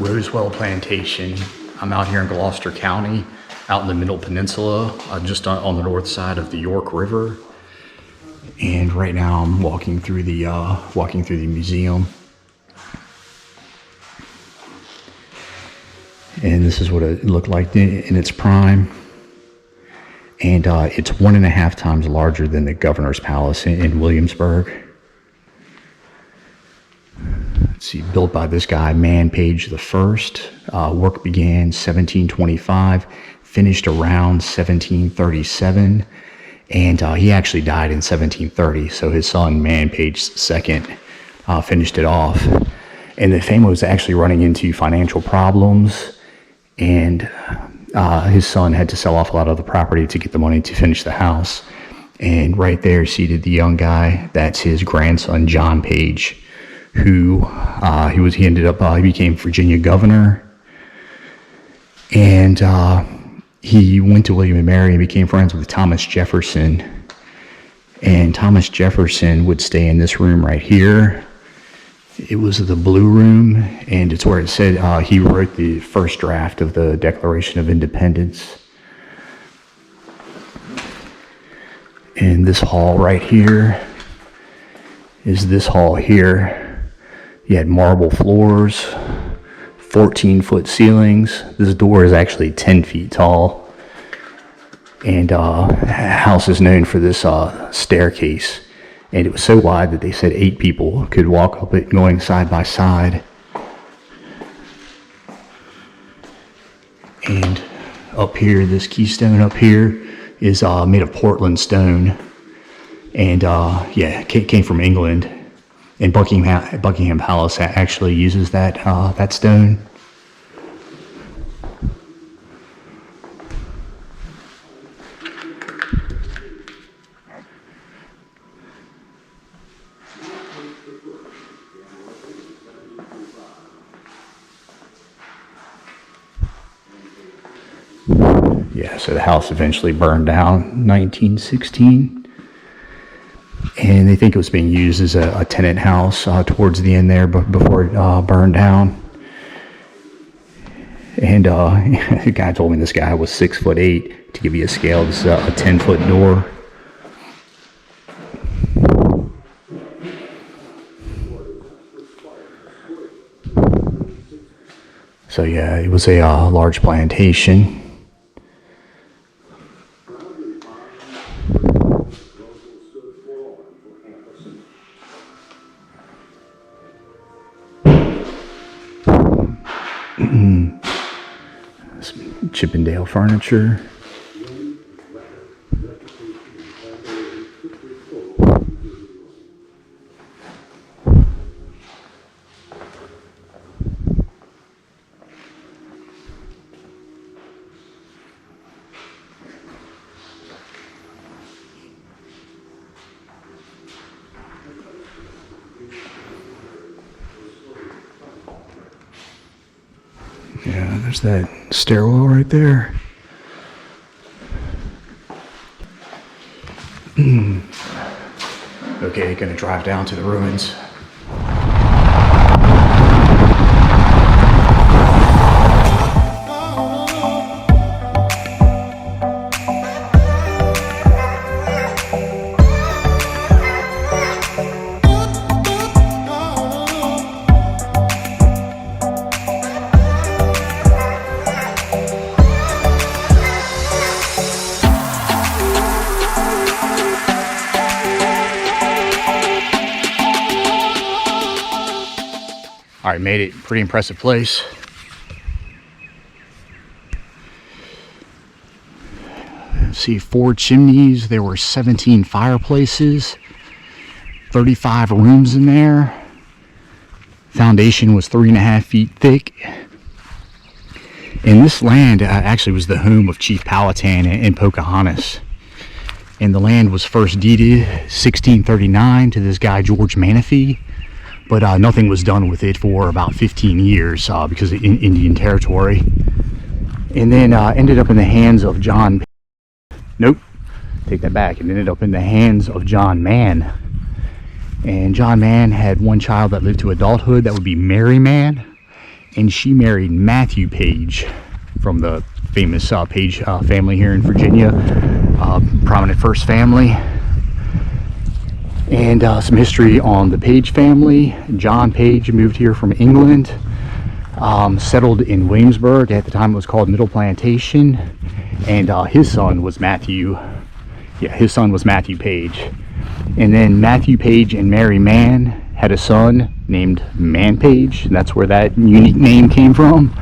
Rosewell Plantation. I'm out here in Gloucester County, out in the Middle Peninsula, just on the north side of the York River. And right now I'm walking through the museum. And this is what it looked like in its prime. And it's 1.5 times larger than the Governor's Palace in Williamsburg. Let's see, built by this guy, Man Page I. Work began 1725, finished around 1737, and he actually died in 1730. So his son, Man Page II, finished it off. And the family was actually running into financial problems, and his son had to sell off a lot of the property to get the money to finish the house. And right there, seated the young guy, that's his grandson, John Page, who he became Virginia governor, and he went to William and Mary and became friends with Thomas Jefferson. And Thomas Jefferson would stay in this room right here. It was the Blue Room, and it's where it said he wrote the first draft of the Declaration of Independence. And this hall right here is this hall here. You had marble floors, 14-foot ceilings. This door is actually 10 feet tall. And the house is known for this staircase. And it was so wide that they said 8 people could walk up it going side by side. And up here, this keystone up here is made of Portland stone. And it came from England. And Buckingham Palace actually uses that stone. Yeah, so the house eventually burned down in 1916. And they think it was being used as a tenant house towards the end there, but before it burned down. And the guy told me this guy was 6'8". To give you a scale, this is a 10-foot door. So yeah, it was a large plantation. Chippendale furniture. Yeah, there's that stairwell right there. Okay, gonna drive down to the ruins. All right, made it. Pretty impressive place. See, 4 chimneys. There were 17 fireplaces, 35 rooms in there. Foundation was 3.5 feet thick. And this land actually was the home of Chief Powhatan and Pocahontas. And the land was first deeded 1639 to this guy, George Menifee. But nothing was done with it for about 15 years because of Indian territory. And then ended up in the hands of John... Nope, take that back. It ended up in the hands of John Mann. And John Mann had one child that lived to adulthood. That would be Mary Mann. and she married Matthew Page from the famous Page family here in Virginia, prominent first family. And some history on the Page family. John Page moved here from England, settled in Williamsburg. At the time it was called Middle Plantation, and his son was Matthew. Yeah, his son was Matthew Page. And then Matthew Page and Mary Mann had a son named Man Page, and that's where that unique name came from.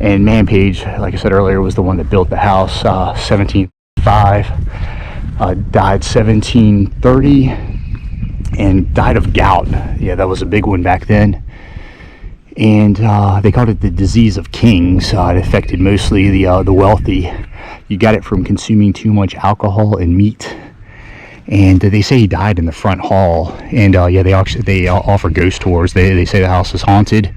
And Man Page, like I said earlier, was the one that built the house, 1705, died 1730, and died of gout. Yeah, that was a big one back then. And they called it the disease of kings. It affected mostly the wealthy. You got it from consuming too much alcohol and meat. And they say he died in the front hall. And yeah, they offer ghost tours. They say the house is haunted.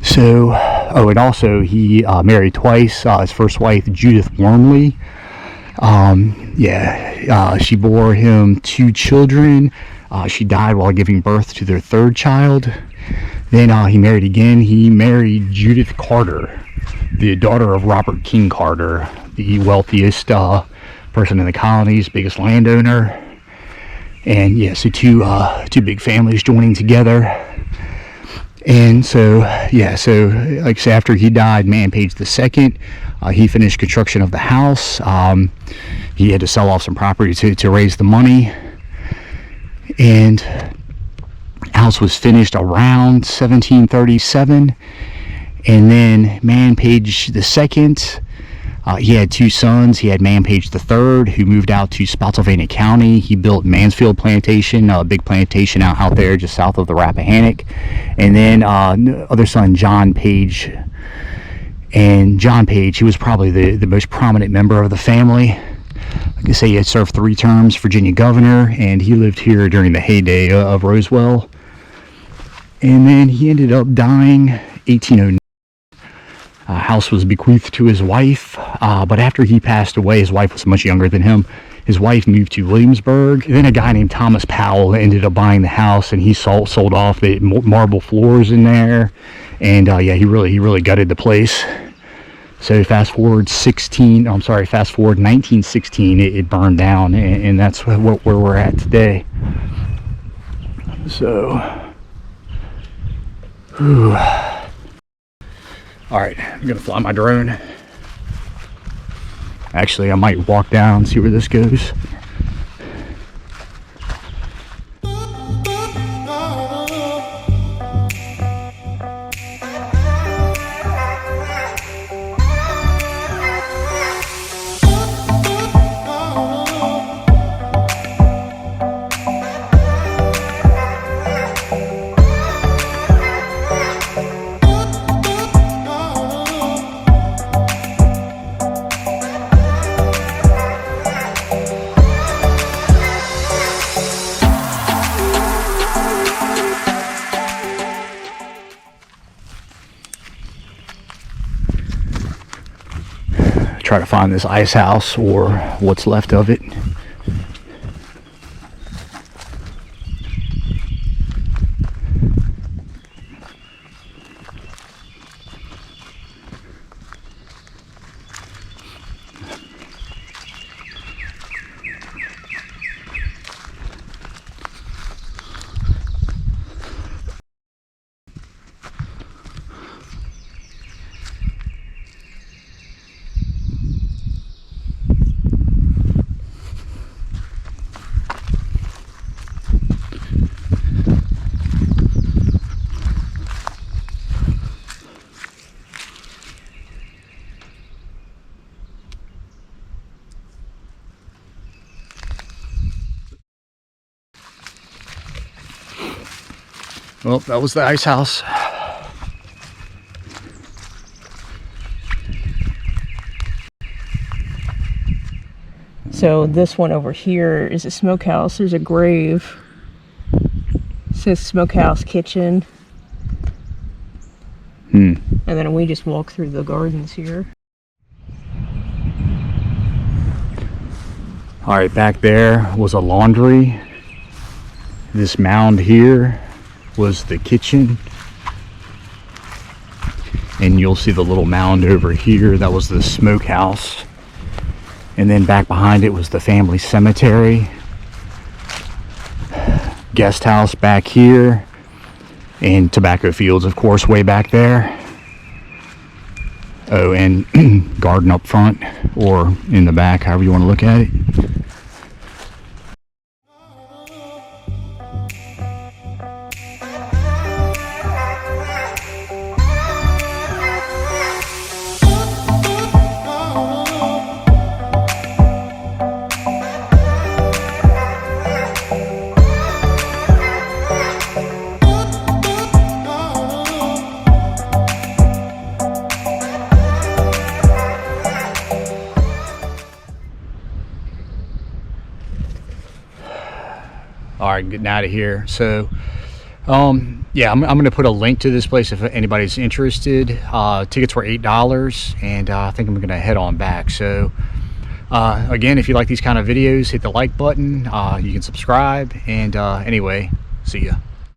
So, oh, and also he married twice. His first wife, Judith Wormley. Yeah, she bore him 2 children. She died while giving birth to their 3rd child. Then he married again. He married Judith Carter, the daughter of Robert King Carter, the wealthiest person in the colonies, biggest landowner. And yeah, so two big families joining together. And so, yeah, so like I said, after he died, Man Page II, he finished construction of the house. He had to sell off some property to raise the money. And house was finished around 1737. And then Man Page II, he had 2 sons. He had Man Page III, who moved out to Spotsylvania County. He built Mansfield Plantation, a big plantation out there just south of the Rappahannock. And then other son, John Page. And John Page, he was probably the most prominent member of the family. Like I say, he had served 3 terms, Virginia governor, and he lived here during the heyday of Rosewell. And then he ended up dying 1809. House was bequeathed to his wife, but after he passed away, his wife was much younger than him. His wife moved to Williamsburg. Then a guy named Thomas Powell ended up buying the house, and he sold off the marble floors in there. And yeah, he really gutted the place. So fast forward 1916, it burned down, and that's where we're at today. So, whew. All right, I'm gonna fly my drone. Actually, I might walk down and see where this goes. Try to find this ice house or what's left of it. Well, that was the ice house. So this one over here is a smokehouse. There's a grave. It says smokehouse kitchen. And then we just walk through the gardens here. All right, back there was a laundry. This mound here was the kitchen. and you'll see the little mound over here. That was the smokehouse, and then back behind it was the family cemetery. Guest house back here, and tobacco fields, of course, way back there. Oh, and garden up front or in the back, however you want to look at it. All right, getting out of here. So yeah, I'm gonna put a link to this place if anybody's interested. Tickets were $8, and I think I'm gonna head on back. So again, if you like these kind of videos, hit the like button. You can subscribe, and anyway, see ya.